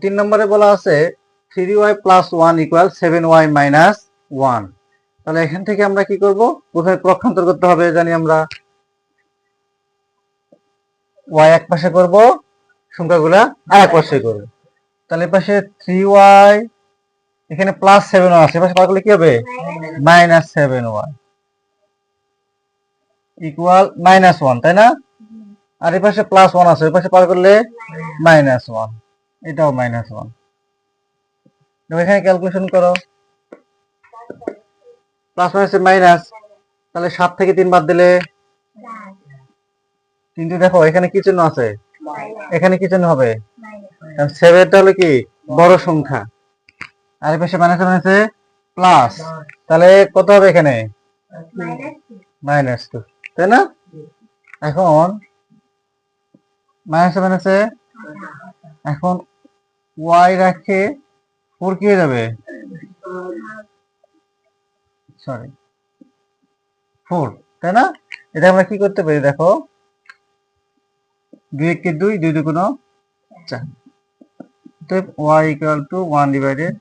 3 নম্বরে বলা আছে 3y + 1 = 7y - 1। তাহলে এখান থেকে আমরা কি করব, প্রথমে পক্ষান্তর করতে হবে, জানি আমরা y এক পাশে করব, সংখ্যাগুলা আরেক পাশে করব। তাহলে এই পাশে 3y, এখানে +7y আছে, পাশে পার করলে কি হবে, -7y = -1, তাই না? আর এই পাশে +1 আছে, এই পাশে পার করলে -1, এটাও -1। এখানে ক্যালকুলেশন করো, প্লাস মাইনাসে মাইনাস, তাহলে 7 থেকে 3 বাদ দিলে, কিন্তু দেখো এখানে কি চিহ্ন আছে, এখানে কি চিহ্ন হবে, 7টা হলো কি বড় সংখ্যা, আর এই পাশে মাইনাসে প্লাস, তাহলে কত হবে এখানে, -2, তাই না? এখন মাইনাসে এখন y রাখে 4 কি হয়ে যাবে, সরি 4, তাই না? এটা আমরা কি করতে পারি, দেখো 2 × 2 = 2, 2 × 4, y = 1/4